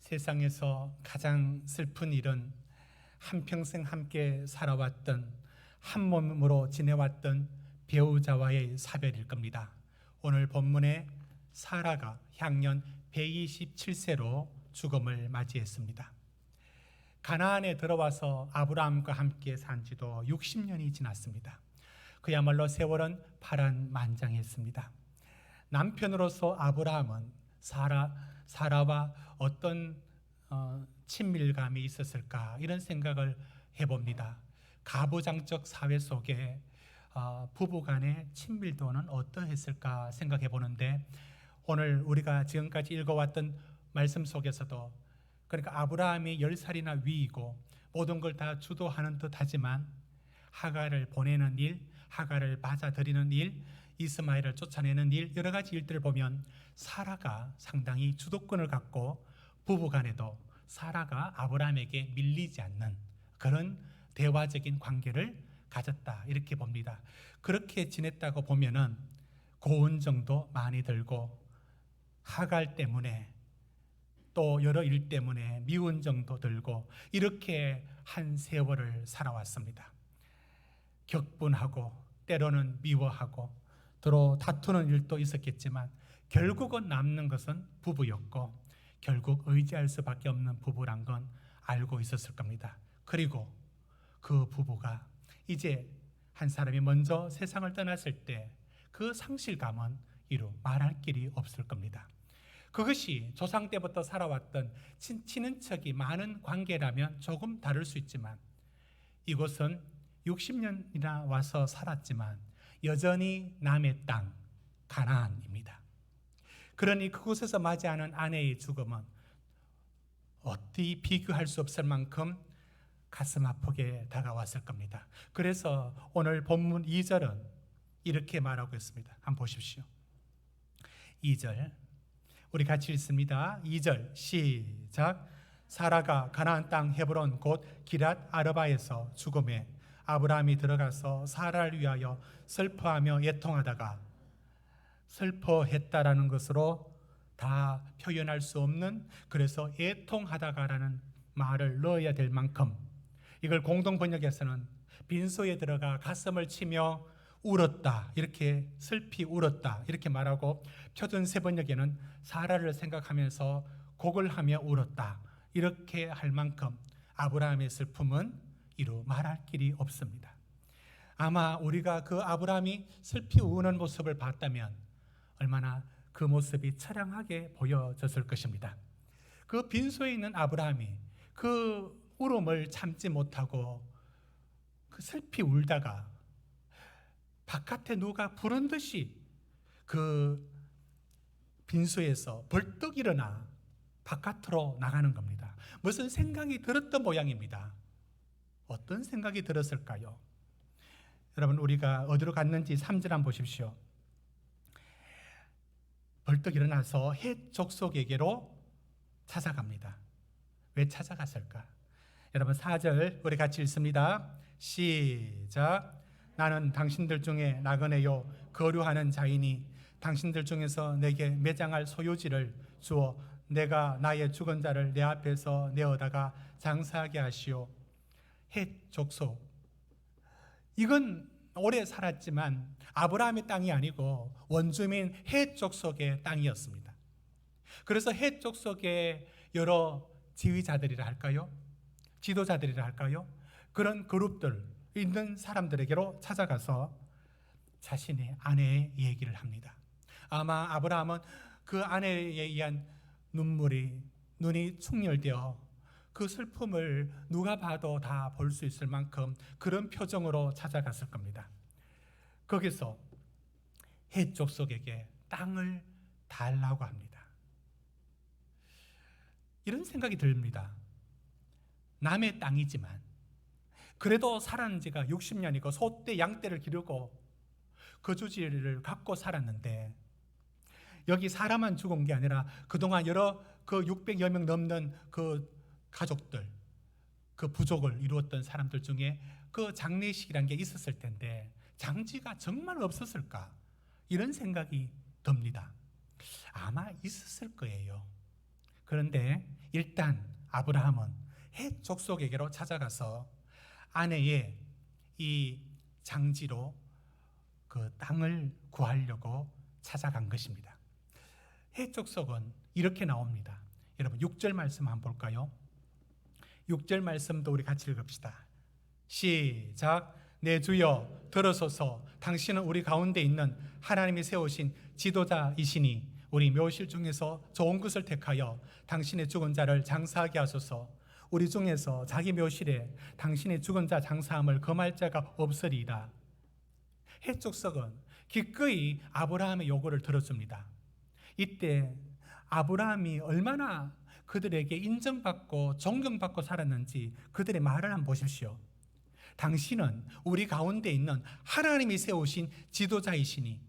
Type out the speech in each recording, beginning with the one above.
세상에서 가장 슬픈 일은 한평생 함께 살아왔던, 한 몸으로 지내왔던 배우자와의 사별일 겁니다. 오늘 본문에 사라가 향년 127세로 죽음을 맞이했습니다. 가나안에 들어와서 아브라함과 함께 산 지도 60년이 지났습니다. 그야말로 세월은 파란만장했습니다. 남편으로서 아브라함은 사라와 어떤 친밀감이 있었을까, 이런 생각을 해봅니다. 가부장적 사회 속에 부부간의 친밀도는 어떠했을까 생각해 보는데, 오늘 우리가 지금까지 읽어왔던 말씀 속에서도, 그러니까 아브라함이 10살이나 위이고 모든 걸 다 주도하는 듯 하지만 하갈을 보내는 일, 하갈을 맞아들이는 일, 이스마엘을 쫓아내는 일, 여러 가지 일들을 보면 사라가 상당히 주도권을 갖고 부부간에도 사라가 아브라함에게 밀리지 않는 그런 대화적인 관계를 가졌다, 이렇게 봅니다. 그렇게 지냈다고 보면은 고운정도 많이 들고 하갈 때문에 또 여러 일 때문에 미운 정도 들고 이렇게 한 세월을 살아왔습니다. 격분하고 때로는 미워하고 서로 다투는 일도 있었겠지만 결국은 남는 것은 부부였고, 결국 의지할 수밖에 없는 부부란 건 알고 있었을 겁니다. 그리고 그 부부가 이제 한 사람이 먼저 세상을 떠났을 때 그 상실감은 이루 말할 길이 없을 겁니다. 그것이 조상 때부터 살아왔던 친인척이 많은 관계라면 조금 다를 수 있지만, 이곳은 60년이나 와서 살았지만 여전히 남의 땅 가나안입니다. 그러니 그곳에서 맞이하는 아내의 죽음은 어디 비교할 수 없을 만큼 가슴 아프게 다가왔을 겁니다. 그래서 오늘 본문 2절은 이렇게 말하고 있습니다. 한번 보십시오. 2절 우리 같이 읽습니다. 2절 시작. 사라가 가나안 땅 헤브론 곧 기랏 아르바에서 죽음에 아브라함이 들어가서 사라를 위하여 슬퍼하며 애통하다가, 슬퍼했다라는 것으로 다 표현할 수 없는, 그래서 애통하다가라는 말을 넣어야 될 만큼, 이걸 공동 번역에서는 빈소에 들어가 가슴을 치며 울었다, 이렇게 슬피 울었다 이렇게 말하고, 표준 세번역에는 사라를 생각하면서 곡을 하며 울었다 이렇게 할 만큼 아브라함의 슬픔은 이루 말할 길이 없습니다. 아마 우리가 그 아브라함이 슬피 우는 모습을 봤다면 얼마나 그 모습이 처량하게 보여졌을 것입니다. 그 빈소에 있는 아브라함이 그 울음을 참지 못하고 그 슬피 울다가 바깥에 누가 부른 듯이 그 빈소에서 벌떡 일어나 바깥으로 나가는 겁니다. 무슨 생각이 들었던 모양입니다. 어떤 생각이 들었을까요? 여러분, 우리가 어디로 갔는지 3절 한번 보십시오. 벌떡 일어나서 헷 족속에게로 찾아갑니다. 왜 찾아갔을까? 여러분, 4절 우리 같이 읽습니다. 시작. 나는 당신들 중에 나그네요 거류하는 자이니 당신들 중에서 내게 매장할 소유지를 주어 내가 나의 죽은 자를 내 앞에서 내어다가 장사하게 하시오. 헷 족속, 이건 오래 살았지만 아브라함의 땅이 아니고 원주민 헷 족속의 땅이었습니다. 그래서 헷 족속의 여러 지휘자들이라 할까요? 지도자들이라 할까요? 그런 그룹들 있는 사람들에게로 찾아가서 자신의 아내의 얘기를 합니다. 아마 아브라함은 그 아내에 의한 눈이 충혈되어 그 슬픔을 누가 봐도 다 볼 수 있을 만큼 그런 표정으로 찾아갔을 겁니다. 거기서 헷 족속에게 땅을 달라고 합니다. 이런 생각이 듭니다. 남의 땅이지만 그래도 살았는 지가 60년이고 소떼 양떼를 기르고 거주지를 갖고 살았는데, 여기 사람만 죽은 게 아니라 그동안 여러 그 600여 명 넘는 그 가족들, 그 부족을 이루었던 사람들 중에 그 장례식이란 게 있었을 텐데 장지가 정말 없었을까, 이런 생각이 듭니다. 아마 있었을 거예요. 그런데 일단 아브라함은 헷 족속에게로 찾아가서 아내의 이 장지로 그 땅을 구하려고 찾아간 것입니다. 헷 족속은 이렇게 나옵니다. 여러분 6절 말씀 한번 볼까요? 6절 말씀도 우리 같이 읽읍시다. 시작. 내 주여 들으소서. 당신은 우리 가운데 있는 하나님이 세우신 지도자이시니 우리 묘실 중에서 좋은 것을 택하여 당신의 죽은 자를 장사하게 하소서. 우리 중에서 자기 묘실에 당신의 죽은 자 장사함을 금할 자가 없으리이다. 헷 족속은 기꺼이 아브라함의 요구를 들어줍니다. 이때 아브라함이 얼마나 그들에게 인정받고 존경받고 살았는지 그들의 말을 한번 보십시오. 당신은 우리 가운데 있는 하나님이 세우신 지도자이시니.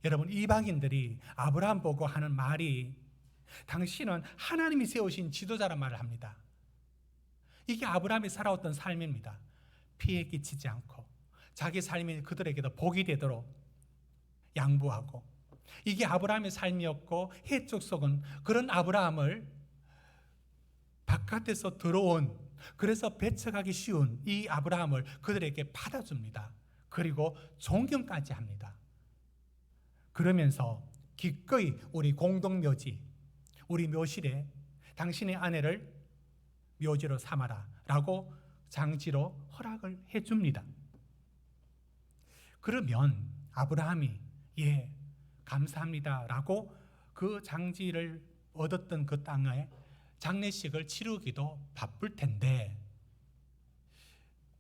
여러분, 이방인들이 아브라함 보고 하는 말이 당신은 하나님이 세우신 지도자란 말을 합니다. 이게 아브라함이 살아왔던 삶입니다. 피해 끼치지 않고 자기 삶이 그들에게도 복이 되도록 양보하고, 이게 아브라함의 삶이었고, 헷 족속은 그런 아브라함을 바깥에서 들어온, 그래서 배척하기 쉬운 이 아브라함을 그들에게 받아줍니다. 그리고 존경까지 합니다. 그러면서 기꺼이 우리 공동묘지, 우리 묘실에 당신의 아내를 묘지로 삼아라 라고 장지로 허락을 해줍니다. 그러면 아브라함이 예 감사합니다 라고 그 장지를 얻었던 그 땅에 장례식을 치르기도 바쁠 텐데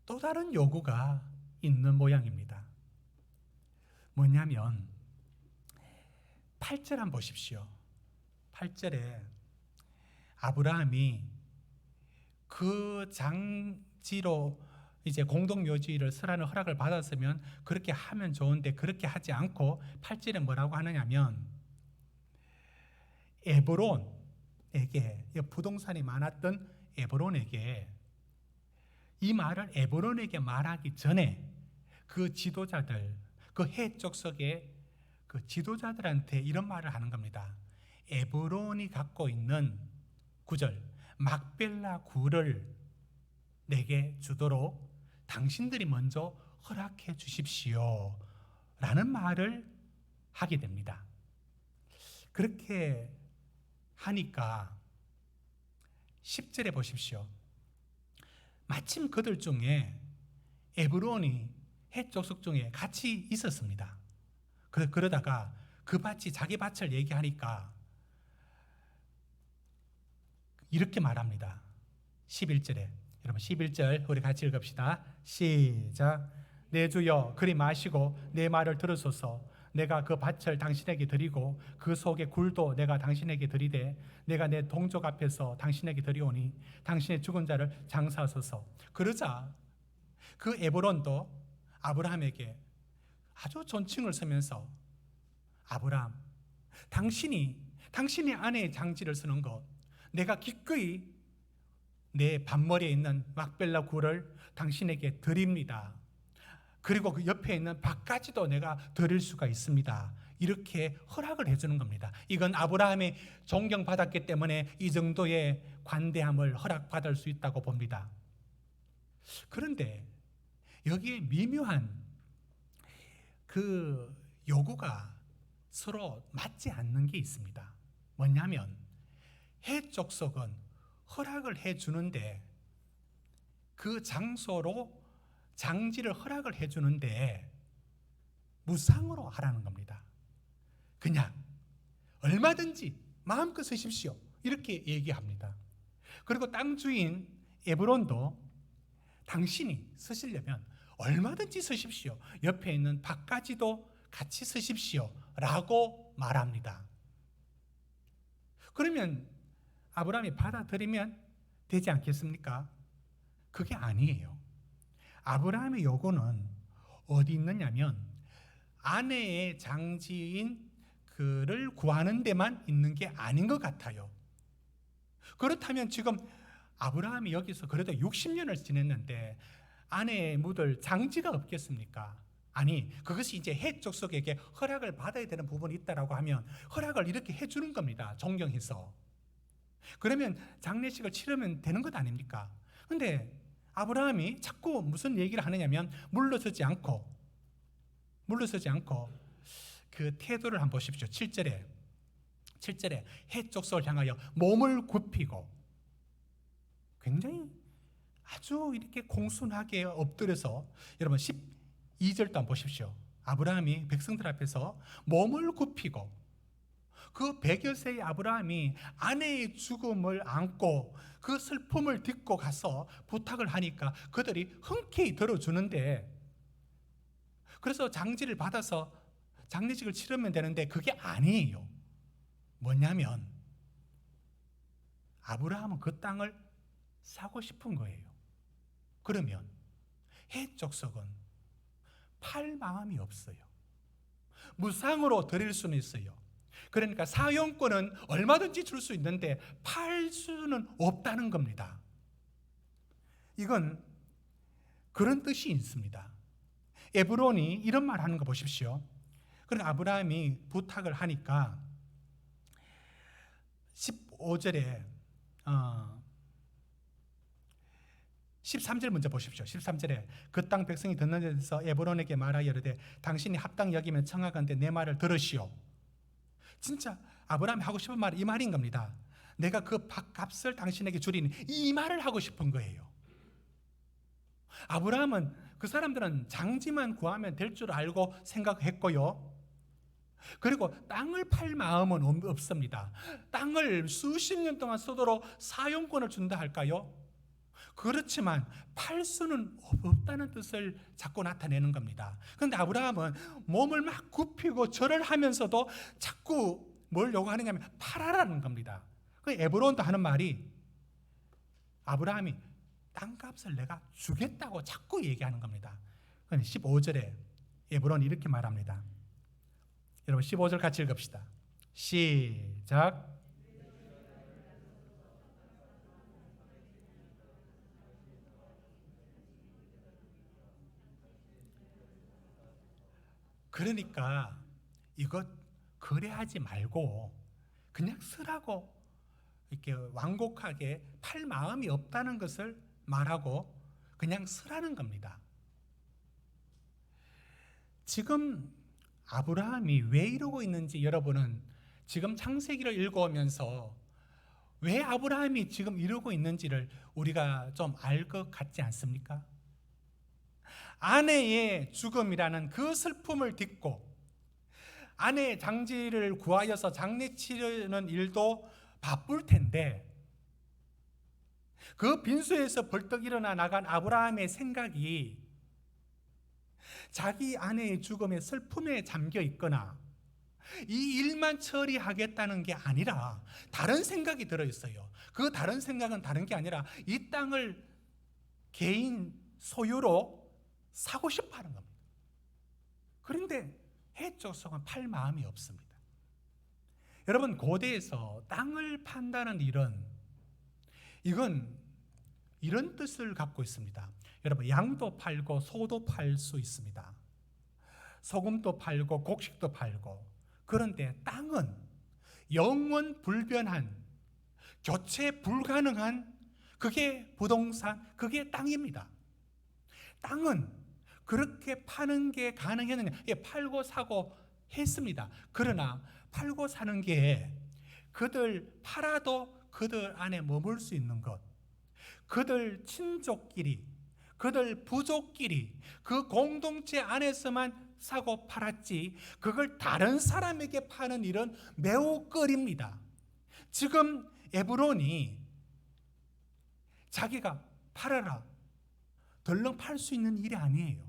또 다른 요구가 있는 모양입니다. 뭐냐면 8절 한번 보십시오. 8절에 아브라함이 그 장지로 이제 공동묘지를 쓰라는 허락을 받았으면 그렇게 하면 좋은데 그렇게 하지 않고 8절에 뭐라고 하느냐면 에브론에게, 부동산이 많았던 에브론에게, 이 말을 에브론에게 말하기 전에 그 지도자들, 그 헷 족속의 그 지도자들한테 이런 말을 하는 겁니다. 에브론이 갖고 있는 9절 막벨라 굴을 내게 주도록 당신들이 먼저 허락해 주십시오 라는 말을 하게 됩니다. 그렇게 하니까 10절에 보십시오. 마침 그들 중에 에브론이 헷 족속 중에 같이 있었습니다. 그러다가 그 밭이 자기 밭을 얘기하니까 이렇게 말합니다. 11절에, 여러분 11절 우리 같이 읽읍시다. 시작. 내 주여 그리 마시고 내 말을 들으소서. 내가 그 밭을 당신에게 드리고 그 속의 굴도 내가 당신에게 드리되 내가 내 동족 앞에서 당신에게 드리오니 당신의 죽은 자를 장사하소서. 그러자 그 에브론도 아브라함에게 아주 존칭을 쓰면서 아브라함, 당신의 아내의 장지를 쓰는 것 내가 기꺼이 내 밭머리에 있는 막벨라 굴을 당신에게 드립니다. 그리고 그 옆에 있는 밭까지도 내가 드릴 수가 있습니다. 이렇게 허락을 해주는 겁니다. 이건 아브라함이 존경받았기 때문에 이 정도의 관대함을 허락받을 수 있다고 봅니다. 그런데 여기에 미묘한 그 요구가 서로 맞지 않는 게 있습니다. 뭐냐면 헷 족속은 허락을 해주는데 그 장소로 장지를 허락을 해주는데 무상으로 하라는 겁니다. 그냥 얼마든지 마음껏 쓰십시오 이렇게 얘기합니다. 그리고 땅 주인 에브론도 당신이 쓰시려면 얼마든지 쓰십시오, 옆에 있는 밭까지도 같이 쓰십시오 라고 말합니다. 그러면 아브라함이 받아들이면 되지 않겠습니까? 그게 아니에요. 아브라함의 요구는 어디 있느냐면 아내의 장지인 그를 구하는 데만 있는 게 아닌 것 같아요. 그렇다면 지금 아브라함이 여기서 그래도 60년을 지냈는데 아내의 묻을 장지가 없겠습니까? 아니, 그것이 이제 헷 족속에게 허락을 받아야 되는 부분이 있다라고 하면 허락을 이렇게 해주는 겁니다. 존경해서. 그러면 장례식을 치르면 되는 것 아닙니까? 근데 아브라함이 자꾸 무슨 얘기를 하느냐면 물러서지 않고 그 태도를 한번 보십시오. 7절에 해 쪽석을 향하여 몸을 굽히고, 굉장히 아주 이렇게 공손하게 엎드려서, 여러분 12절도 한번 보십시오. 아브라함이 백성들 앞에서 몸을 굽히고, 그 100여 세의 아브라함이 아내의 죽음을 안고 그 슬픔을 딛고 가서 부탁을 하니까 그들이 흔쾌히 들어주는데, 그래서 장지를 받아서 장례식을 치르면 되는데 그게 아니에요. 뭐냐면 아브라함은 그 땅을 사고 싶은 거예요. 그러면 해족석은 팔 마음이 없어요. 무상으로 드릴 수는 있어요. 그러니까 사용권은 얼마든지 줄 수 있는데 팔 수는 없다는 겁니다. 이건 그런 뜻이 있습니다. 에브론이 이런 말 하는 거 보십시오. 그러니까 아브라함이 부탁을 하니까 15절에 13절 먼저 보십시오. 13절에 그 땅 백성이 듣는 데서 에브론에게 말하여 이르되 당신이 합당 여기면 청하건대 내 말을 들으시오. 진짜 아브라함이 하고 싶은 말이 이 말인 겁니다. 내가 그 값을 당신에게 주리니, 이 말을 하고 싶은 거예요. 아브라함은, 그 사람들은 장지만 구하면 될 줄 알고 생각했고요, 그리고 땅을 팔 마음은 없습니다. 땅을 수십 년 동안 쓰도록 사용권을 준다 할까요? 그렇지만 팔 수는 없다는 뜻을 자꾸 나타내는 겁니다. 그런데 아브라함은 몸을 막 굽히고 절을 하면서도 자꾸 뭘 요구하느냐면 팔아라는 겁니다. 그 에브론도 하는 말이, 아브라함이 땅값을 내가 주겠다고 자꾸 얘기하는 겁니다. 15절에 에브론이 이렇게 말합니다. 여러분 15절 같이 읽읍시다. 시작. 그러니까 이것 거래하지 말고 그냥 쓰라고, 이렇게 완곡하게 팔 마음이 없다는 것을 말하고 그냥 쓰라는 겁니다. 지금 아브라함이 왜 이러고 있는지 여러분은 지금 창세기를 읽어오면서 왜 아브라함이 지금 이러고 있는지를 우리가 좀 알 것 같지 않습니까? 아내의 죽음이라는 그 슬픔을 딛고 아내의 장지를 구하여서 장례 치르는 일도 바쁠 텐데, 그 빈소에서 벌떡 일어나 나간 아브라함의 생각이 자기 아내의 죽음의 슬픔에 잠겨 있거나 이 일만 처리하겠다는 게 아니라 다른 생각이 들어있어요. 그 다른 생각은 다른 게 아니라 이 땅을 개인 소유로 사고 싶어 하는 겁니다. 그런데 해족속은 팔 마음이 없습니다. 여러분, 고대에서 땅을 판다는 일은, 이건 이런 뜻을 갖고 있습니다. 여러분, 양도 팔고 소도 팔 수 있습니다. 소금도 팔고 곡식도 팔고. 그런데 땅은 영원 불변한, 교체 불가능한, 그게 부동산, 그게 땅입니다. 땅은 그렇게 파는 게 가능했느냐? 팔고 사고 했습니다. 그러나 팔고 사는 게 그들 팔아도 그들 안에 머물 수 있는 것, 그들 친족끼리, 그들 부족끼리 그 공동체 안에서만 사고 팔았지, 그걸 다른 사람에게 파는 일은 매우 꺼립니다. 지금 에브론이 자기가 팔아라, 덜렁 팔 수 있는 일이 아니에요.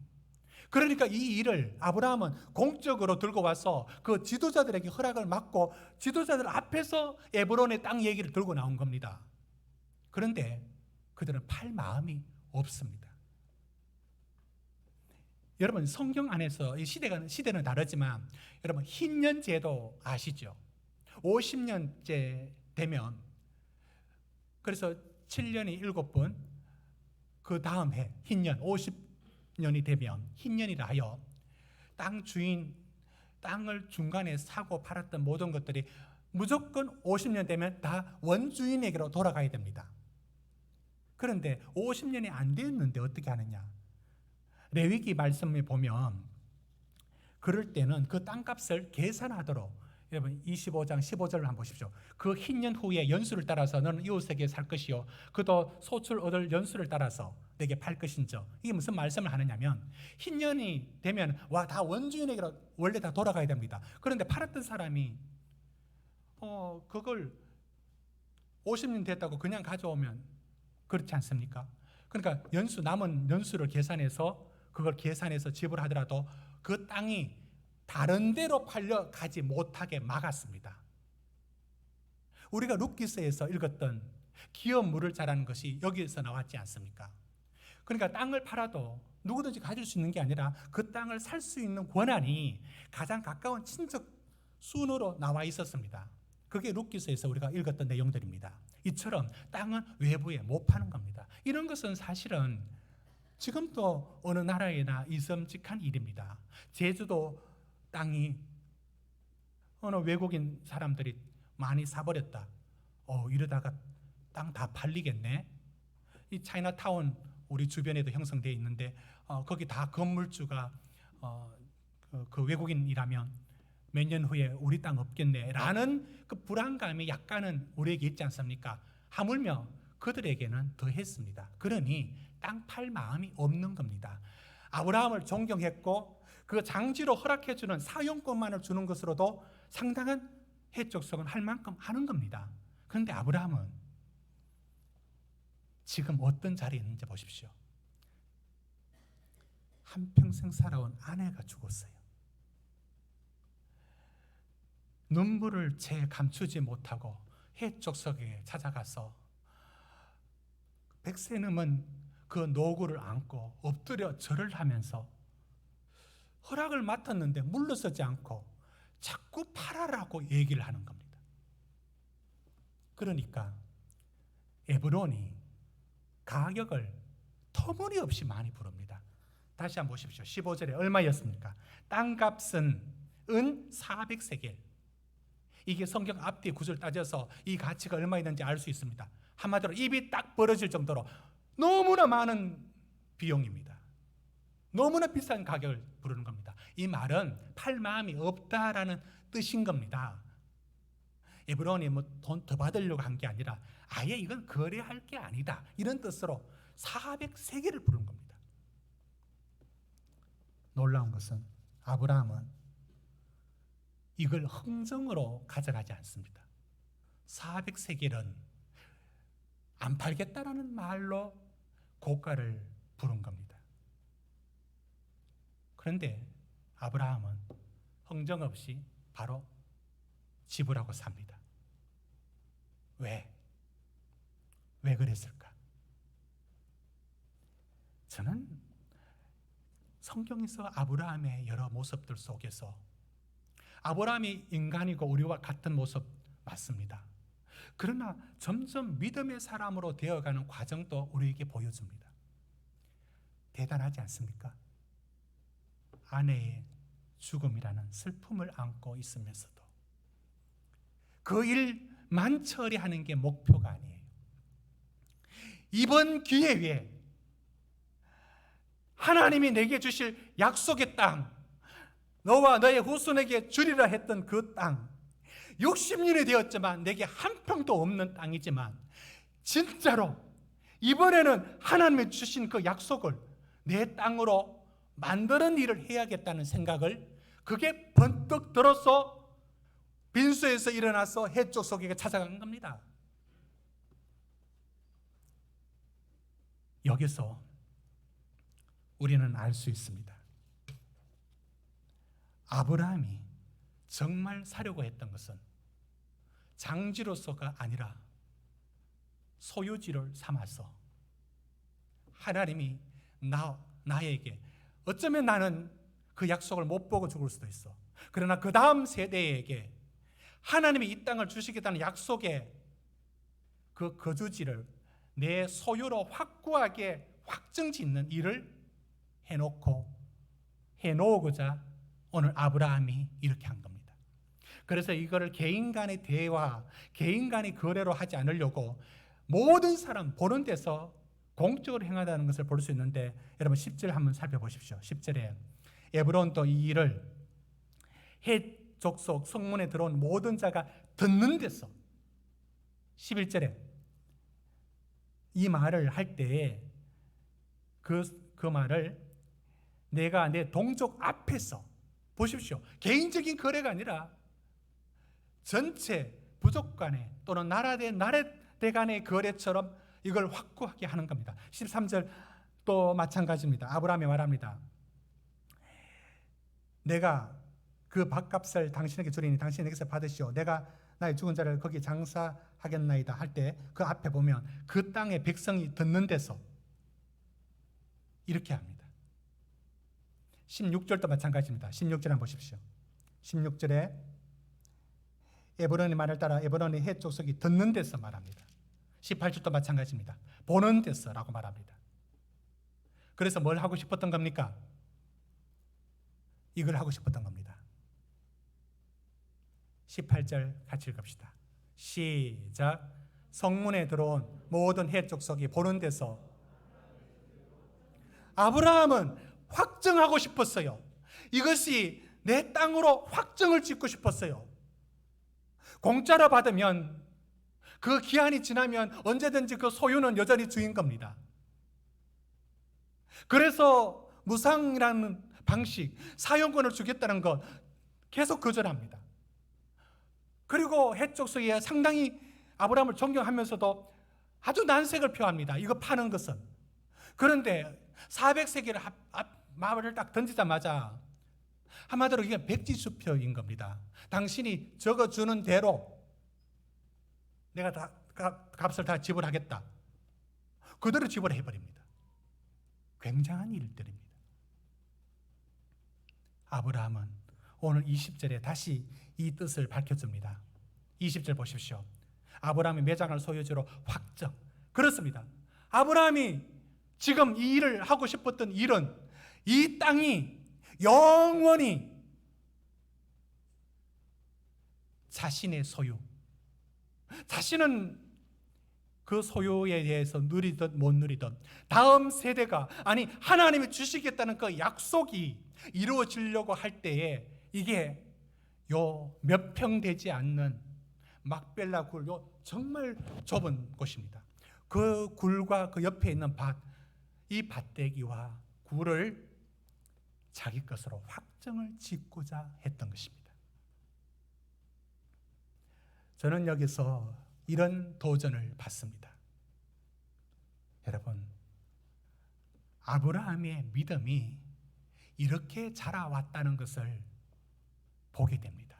그러니까 이 일을 아브라함은 공적으로 들고 와서 그 지도자들에게 허락을 받고 지도자들 앞에서 에브론의 땅 얘기를 들고 나온 겁니다. 그런데 그들은 팔 마음이 없습니다. 여러분, 성경 안에서 이 시대는 다르지만 여러분, 흰년제도 아시죠? 50년째 되면, 그래서 7년이 7번, 그 다음 해 흰년 50년이 되면 흰년이라 하여 땅 주인, 땅을 중간에 사고 팔았던 모든 것들이 무조건 50년 되면 다 원주인에게로 돌아가야 됩니다. 그런데 50년이 안 됐는데 어떻게 하느냐? 레위기 말씀에 보면 그럴 때는 그 땅값을 계산하도록, 여러분 25장 15절을 한번 보십시오. 그 흰년 후에 연수를 따라서 너는 이웃에게 살 것이요 그도 소출 얻을 연수를 따라서 내게 팔 것인저. 이게 무슨 말씀을 하느냐면 흰년이 되면 와 다 원주인에게로 원래 다 돌아가야 됩니다. 그런데 팔았던 사람이 그걸 50년 됐다고 그냥 가져오면 그렇지 않습니까? 그러니까 남은 연수를 계산해서 그걸 계산해서 지불하더라도 그 땅이 다른 데로 팔려가지 못하게 막았습니다. 우리가 룻기서에서 읽었던 기업 물을 자라는 것이 여기에서 나왔지 않습니까? 그러니까 땅을 팔아도 누구든지 가질 수 있는 게 아니라 그 땅을 살 수 있는 권한이 가장 가까운 친척 순으로 나와 있었습니다. 그게 룻기서에서 우리가 읽었던 내용들입니다. 이처럼 땅은 외부에 못 파는 겁니다. 이런 것은 사실은 지금도 어느 나라에나 이섬직한 일입니다. 제주도 땅이 어느 외국인 사람들이 많이 사버렸다. 이러다가 땅 다 팔리겠네. 이 차이나타운 우리 주변에도 형성되어 있는데 거기 다 건물주가 그 외국인이라면 몇 년 후에 우리 땅 없겠네라는 그 불안감이 약간은 우리에게 있지 않습니까? 하물며 그들에게는 더했습니다. 그러니 땅 팔 마음이 없는 겁니다. 아브라함을 존경했고 그 장지로 허락해주는 사용권만을 주는 것으로도 상당한 해적성을 할 만큼 하는 겁니다. 그런데 아브라함은 지금 어떤 자리에 있는지 보십시오. 한평생 살아온 아내가 죽었어요. 눈물을 채 감추지 못하고 해적석에 찾아가서 백세 넘은 그 노구를 안고 엎드려 절을 하면서 허락을 맡았는데 물러서지 않고 자꾸 팔아라고 얘기를 하는 겁니다. 그러니까 에브론이 가격을 터무니없이 많이 부릅니다. 다시 한번 보십시오. 15절에 얼마였습니까? 땅값은 은 400세겔. 이게 성경 앞뒤 구절 따져서 이 가치가 얼마 있는지 알 수 있습니다. 한마디로 입이 딱 벌어질 정도로 너무나 많은 비용입니다. 너무나 비싼 가격을 부르는 겁니다. 이 말은 팔 마음이 없다라는 뜻인 겁니다. 에브론이 돈 더 받으려고 한 게 아니라 아예 이건 거래할 게 아니다 이런 뜻으로 400세겔을 부르는 겁니다. 놀라운 것은 아브라함은 이걸 흥정으로 가져가지 않습니다. 400세겔은 안 팔겠다라는 말로 고가를 부른 겁니다. 그런데 아브라함은 흥정 없이 바로 지불하고 삽니다. 왜 그랬을까? 저는 성경에서 아브라함의 여러 모습들 속에서 아브라함이 인간이고 우리와 같은 모습 맞습니다. 그러나 점점 믿음의 사람으로 되어가는 과정도 우리에게 보여줍니다. 대단하지 않습니까? 아내의 죽음이라는 슬픔을 안고 있으면서도 그 일만 처리하는 게 목표가 아니에요. 이번 기회에 하나님이 내게 주실 약속의 땅, 너와 너의 후손에게 주리라 했던 그 땅, 60년이 되었지만 내게 한 평도 없는 땅이지만 진짜로 이번에는 하나님이 주신 그 약속을 내 땅으로 만드는 일을 해야겠다는 생각을 그게 번뜩 들어서 빈소에서 일어나서 해쪽 속에 찾아간 겁니다. 여기서 우리는 알 수 있습니다. 아브라함이 정말 사려고 했던 것은 장지로서가 아니라 소유지를 삼아서 하나님이 나에게 어쩌면 나는 그 약속을 못 보고 죽을 수도 있어. 그러나 그 다음 세대에게 하나님이 이 땅을 주시겠다는 약속의 그 거주지를 내 소유로 확고하게 확정짓는 일을 해놓고자 오늘 아브라함이 이렇게 한 겁니다. 그래서 이거를 개인 간의 대화, 개인 간의 거래로 하지 않으려고 모든 사람 보는 데서 공적으로 행하다는 것을 볼 수 있는데, 여러분 10절 한번 살펴보십시오. 10절에 에브론도 이 일을 헷 족속 성문에 들어온 모든 자가 듣는 데서, 11절에 이 말을 할 때에 그 말을 내가 내 동족 앞에서, 보십시오, 개인적인 거래가 아니라 전체 부족 간의 또는 나라 대 간의 거래처럼 이걸 확고하게 하는 겁니다. 13절 또 마찬가지입니다. 아브라함이 말합니다. 내가 그 밥값을 당신에게 주리니 당신에게서 받으시오. 내가 나의 죽은 자를 거기 장사하겠나이다 할 때 그 앞에 보면 그 땅의 백성이 듣는 데서 이렇게 합니다. 16절도 마찬가지입니다. 16절 한번 보십시오. 16절에 에브론의 말을 따라 에브론의 헷 족속이 듣는 데서 말합니다. 18절도 마찬가지입니다. 보는 데서라고 말합니다. 그래서 뭘 하고 싶었던 겁니까? 이걸 하고 싶었던 겁니다. 18절 같이 읽읍시다. 시작. 성문에 들어온 모든 헷 족속이 보는 데서, 아브라함은 확정하고 싶었어요. 이것이 내 땅으로 확정을 짓고 싶었어요. 공짜로 받으면 그 기한이 지나면 언제든지 그 소유는 여전히 주인 겁니다. 그래서 무상이라는 방식, 사용권을 주겠다는 것 계속 거절합니다. 그리고 헷 족속이 상당히 아브라함을 존경하면서도 아주 난색을 표합니다. 이거 파는 것은. 그런데 400세겔을 말을 딱 던지자마자 한마디로 이게 백지수표인 겁니다. 당신이 적어주는 대로 내가 다 값을 다 지불하겠다. 그대로 지불해버립니다. 굉장한 일들입니다. 아브라함은 오늘 20절에 다시 이 뜻을 밝혀줍니다. 20절 보십시오. 아브라함이 매장을 소유주로 확정. 그렇습니다. 아브라함이 지금 이 일을 하고 싶었던 일은 이 땅이 영원히 자신의 소유, 자신은 그 소유에 대해서 누리든 못 누리든 다음 세대가, 아니 하나님이 주시겠다는 그 약속이 이루어지려고 할 때에 이게 요 몇 평 되지 않는 막벨라 굴, 요 정말 좁은 곳입니다. 그 굴과 그 옆에 있는 밭, 이 밭대기와 굴을 자기 것으로 확정을 짓고자 했던 것입니다. 저는 여기서 이런 도전을 받습니다. 여러분, 아브라함의 믿음이 이렇게 자라왔다는 것을 보게 됩니다.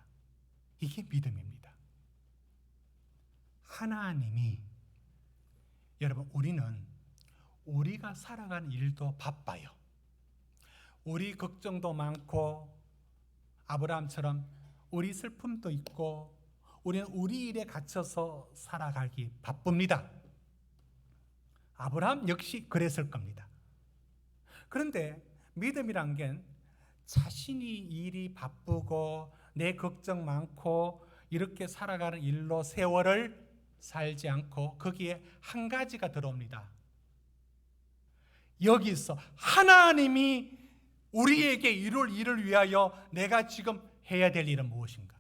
이게 믿음입니다. 하나님이, 여러분, 우리가 살아가는 일도 바빠요. 우리 걱정도 많고 아브라함처럼 우리 슬픔도 있고 우리는 우리 일에 갇혀서 살아가기 바쁩니다. 아브라함 역시 그랬을 겁니다. 그런데 믿음이란 게 자신이 일이 바쁘고 내 걱정 많고 이렇게 살아가는 일로 세월을 살지 않고 거기에 한 가지가 들어옵니다. 여기서 하나님이 우리에게 이룰 일을 위하여 내가 지금 해야 될 일은 무엇인가?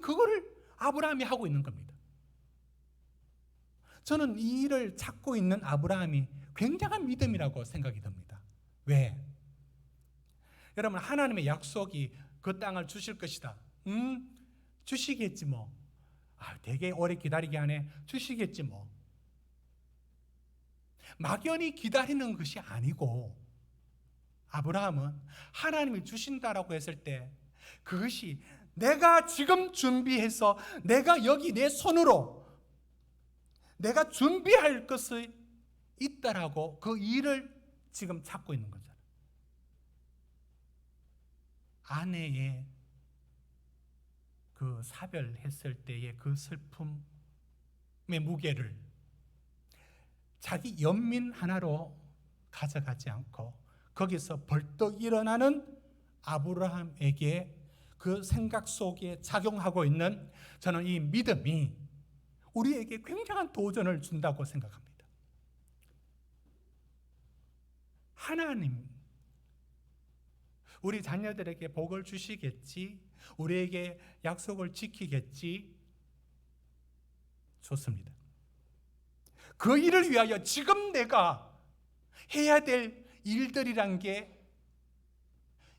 그거를 아브라함이 하고 있는 겁니다. 저는 이 일을 찾고 있는 아브라함이 굉장한 믿음이라고 생각이 듭니다. 왜? 여러분, 하나님의 약속이 그 땅을 주실 것이다. 주시겠지 뭐. 되게 오래 기다리게 하네. 주시겠지 뭐. 막연히 기다리는 것이 아니고, 아브라함은 하나님이 주신다라고 했을 때 그것이 내가 지금 준비해서 내가 여기 내 손으로 내가 준비할 것이 있다라고 그 일을 지금 찾고 있는 거잖아요. 아내의 그 사별했을 때의 그 슬픔의 무게를 자기 연민 하나로 가져가지 않고 거기서 벌떡 일어나는 아브라함에게 그 생각 속에 작용하고 있는 저는 이 믿음이 우리에게 굉장한 도전을 준다고 생각합니다. 하나님, 우리 자녀들에게 복을 주시겠지, 우리에게 약속을 지키겠지, 좋습니다. 그 일을 위하여 지금 내가 해야 될 일들이란 게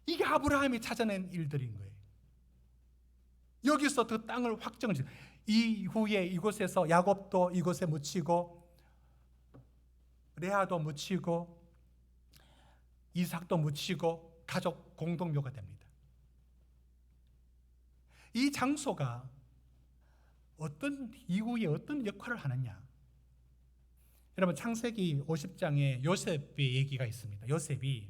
이게 아브라함이 찾아낸 일들인 거예요. 여기서 그 땅을 확정을 지어 이후에 이곳에서 야곱도 이곳에 묻히고 레아도 묻히고 이삭도 묻히고 가족 공동묘가 됩니다. 이 장소가 어떤 이후에 어떤 역할을 하느냐? 여러분 창세기 50장에 요셉의 얘기가 있습니다. 요셉이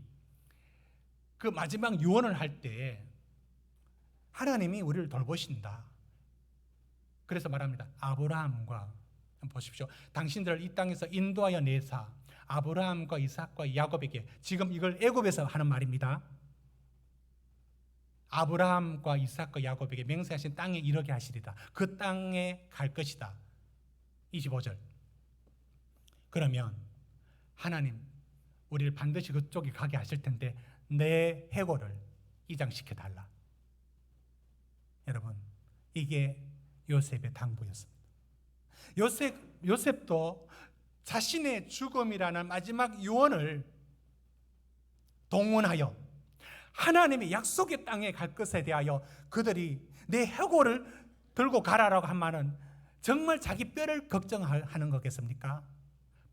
그 마지막 유언을 할 때 하나님이 우리를 돌보신다. 그래서 말합니다. 아브라함과 보십시오. 당신들을 이 땅에서 인도하여 내사 아브라함과 이삭과 야곱에게, 지금 이걸 애굽에서 하는 말입니다. 아브라함과 이삭과 야곱에게 맹세하신 땅에 이르게 하시리다. 그 땅에 갈 것이다. 25절. 그러면 하나님 우리를 반드시 그쪽에 가게 하실 텐데 내 해골을 이장시켜 달라. 여러분, 이게 요셉의 당부였습니다. 요셉도 자신의 죽음이라는 마지막 유언을 동원하여 하나님의 약속의 땅에 갈 것에 대하여 그들이 내 해골을 들고 가라라고 한 말은 정말 자기 뼈를 걱정하는 거겠습니까?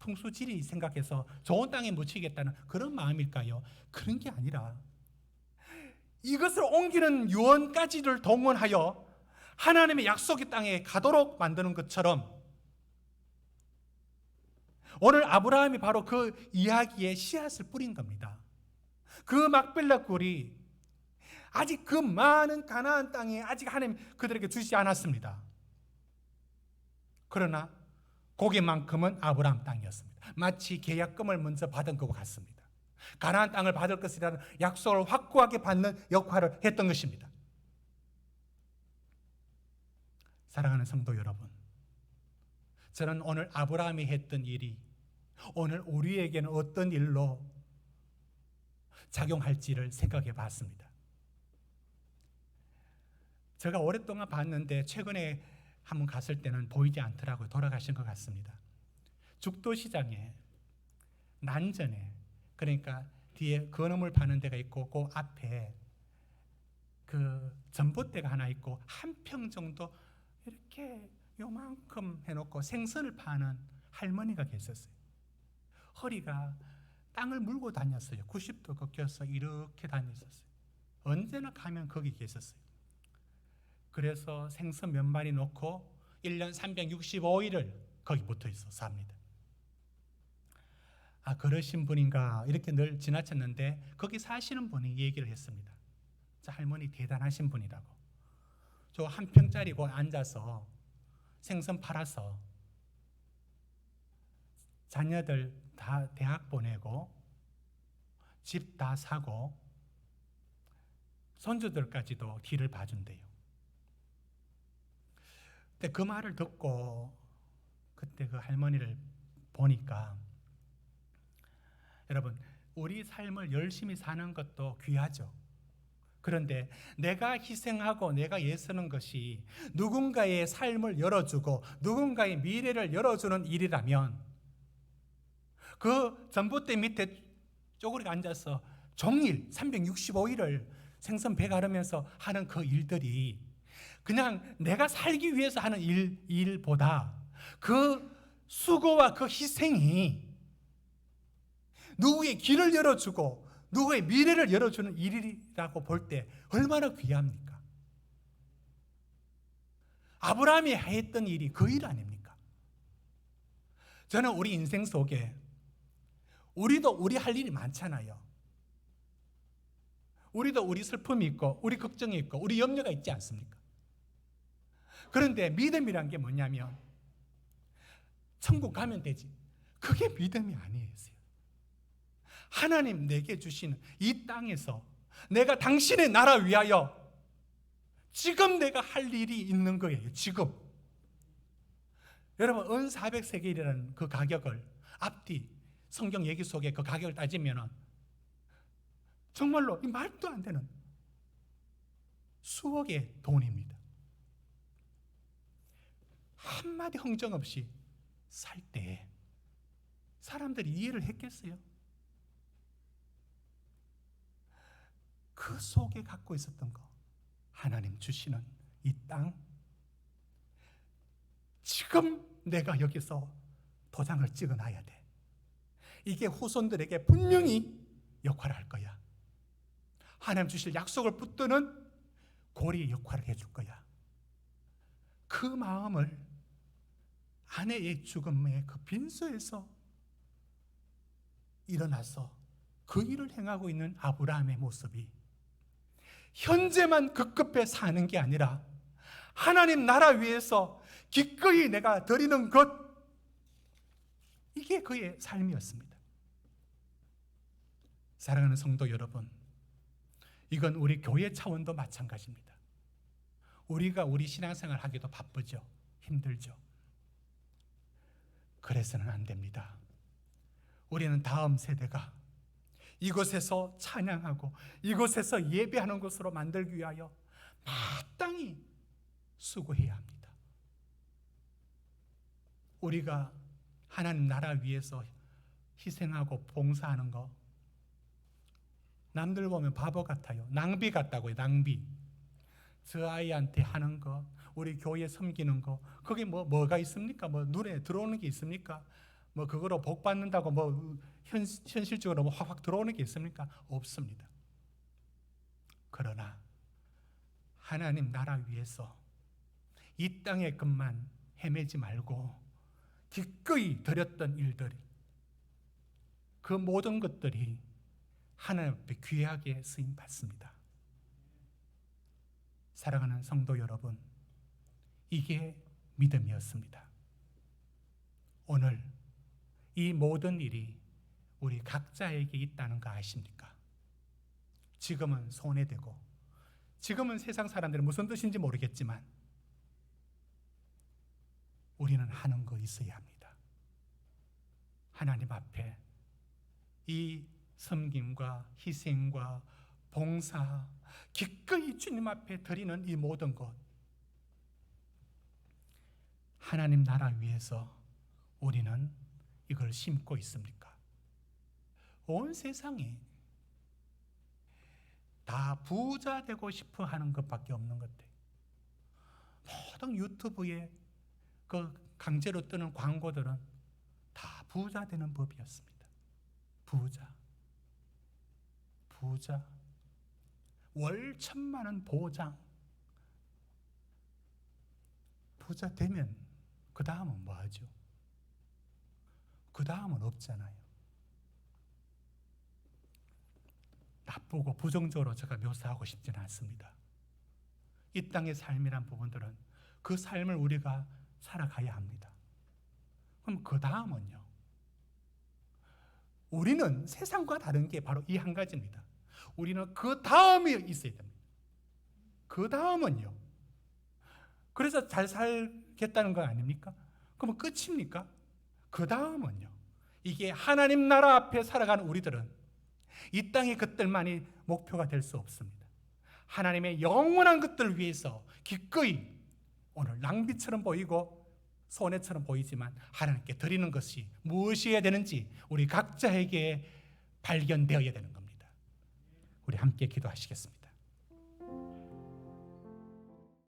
풍수지리 생각해서 좋은 땅에 묻히겠다는 그런 마음일까요? 그런 게 아니라 이것을 옮기는 유언까지를 동원하여 하나님의 약속의 땅에 가도록 만드는 것처럼 오늘 아브라함이 바로 그 이야기에 씨앗을 뿌린 겁니다. 그 막벨라 꿀이 아직 그 많은 가나안 땅에 아직 하나님 그들에게 주시지 않았습니다. 그러나 거기만큼은 아브라함 땅이었습니다. 마치 계약금을 먼저 받은 것 같습니다. 가나안 땅을 받을 것이라는 약속을 확고하게 받는 역할을 했던 것입니다. 사랑하는 성도 여러분, 저는 오늘 아브라함이 했던 일이 오늘 우리에게는 어떤 일로 작용할지를 생각해 봤습니다. 제가 오랫동안 봤는데 최근에 한번 갔을 때는 보이지 않더라고요. 돌아가신 것 같습니다. 죽도시장에 난전에, 그러니까 뒤에 건어물 파는 데가 있고 그 앞에 그 전봇대가 하나 있고 한 평 정도 이렇게 요만큼 해놓고 생선을 파는 할머니가 계셨어요. 허리가 땅을 물고 다녔어요. 90도 꺾여서 이렇게 다녔었어요. 언제나 가면 거기 계셨어요. 그래서 생선 몇 마리 놓고 1년 365일을 거기 붙어 있어 삽니다. 아, 그러신 분인가 이렇게 늘 지나쳤는데 거기 사시는 분이 얘기를 했습니다. 저 할머니 대단하신 분이라고. 저 한 평짜리 곳 앉아서 생선 팔아서 자녀들 다 대학 보내고 집 다 사고 손주들까지도 뒤를 봐준대요. 근데 그 말을 듣고 그때 그 할머니를 보니까, 여러분, 우리 삶을 열심히 사는 것도 귀하죠. 그런데 내가 희생하고 내가 애쓰는 것이 누군가의 삶을 열어주고 누군가의 미래를 열어주는 일이라면 그 전봇대 밑에 쪼그리고 앉아서 종일 365일을 생선 배 가르면서 하는 그 일들이 그냥 내가 살기 위해서 하는 일보다 그 수고와 그 희생이 누구의 길을 열어주고 누구의 미래를 열어주는 일이라고 볼 때 얼마나 귀합니까? 아브라함이 했던 일이 그 일 아닙니까? 저는 우리 인생 속에 우리도 우리 할 일이 많잖아요. 우리도 우리 슬픔이 있고 우리 걱정이 있고 우리 염려가 있지 않습니까? 그런데 믿음이란 게 뭐냐면 천국 가면 되지, 그게 믿음이 아니에요. 하나님 내게 주시는 이 땅에서 내가 당신의 나라 위하여 지금 내가 할 일이 있는 거예요. 지금. 여러분, 은 400세겔이라는 그 가격을 앞뒤 성경 얘기 속에 그 가격을 따지면 정말로 이 말도 안 되는 수억의 돈입니다. 한마디 흥정 없이 살 때 사람들이 이해를 했겠어요? 그 속에 갖고 있었던 거, 하나님 주시는 이 땅, 지금 내가 여기서 도장을 찍어놔야 돼. 이게 후손들에게 분명히 역할을 할 거야. 하나님 주실 약속을 붙드는 고리 역할을 해줄 거야. 그 마음을 아내의 죽음의 그 빈소에서 일어나서 그 일을 행하고 있는 아브라함의 모습이 현재만 급급해 사는 게 아니라 하나님 나라 위에서 기꺼이 내가 드리는 것, 이게 그의 삶이었습니다. 사랑하는 성도 여러분, 이건 우리 교회 차원도 마찬가지입니다. 우리가 우리 신앙생활 하기도 바쁘죠. 힘들죠. 그래서는 안 됩니다. 우리는 다음 세대가 이곳에서 찬양하고 이곳에서 예배하는 곳으로 만들기 위하여 마땅히 수고해야 합니다. 우리가 하나님 나라 위해서 희생하고 봉사하는 거, 남들 보면 바보 같아요. 낭비 같다고요. 낭비. 저 아이한테 하는 거, 우리 교회 섬기는 거, 그게 뭐가 있습니까? 뭐 눈에 들어오는 게 있습니까? 뭐 그거로 복 받는다고 뭐 현실적으로 뭐 확 들어오는 게 있습니까? 없습니다. 그러나 하나님 나라 위해서 이 땅의 것만 헤매지 말고 기꺼이 드렸던 일들이, 그 모든 것들이 하나님 앞에 귀하게 쓰임 받습니다. 사랑하는 성도 여러분, 이게 믿음이었습니다. 오늘 이 모든 일이 우리 각자에게 있다는 거 아십니까? 지금은 손해되고, 지금은 세상 사람들은 무슨 뜻인지 모르겠지만 우리는 하는 거 있어야 합니다. 하나님 앞에 이 섬김과 희생과 봉사, 기꺼이 주님 앞에 드리는 이 모든 것, 하나님 나라 위해서 우리는 이걸 심고 있습니까? 온 세상이 다 부자 되고 싶어 하는 것밖에 없는 것 같아요. 모든 유튜브에 그 강제로 뜨는 광고들은 다 부자 되는 법이었습니다. 부자, 월 1,000만 원 보장. 부자 되면 그 다음은 뭐 하죠? 그 다음은 없잖아요. 나쁘고 부정적으로 제가 묘사하고 싶지는 않습니다. 이 땅의 삶이란 부분들은 그 삶을 우리가 살아가야 합니다. 그럼 그 다음은요? 우리는 세상과 다른 게 바로 이 한 가지입니다. 우리는 그 다음이 있어야 됩니다. 그 다음은요? 그래서 잘 살겠다는 거 아닙니까? 그러면 끝입니까? 그 다음은요? 이게 하나님 나라 앞에 살아가는 우리들은 이 땅의 것들만이 목표가 될 수 없습니다. 하나님의 영원한 것들을 위해서 기꺼이, 오늘 낭비처럼 보이고 손해처럼 보이지만 하나님께 드리는 것이 무엇이어야 되는지 우리 각자에게 발견되어야 되는 겁니다. 우리 함께 기도하시겠습니다.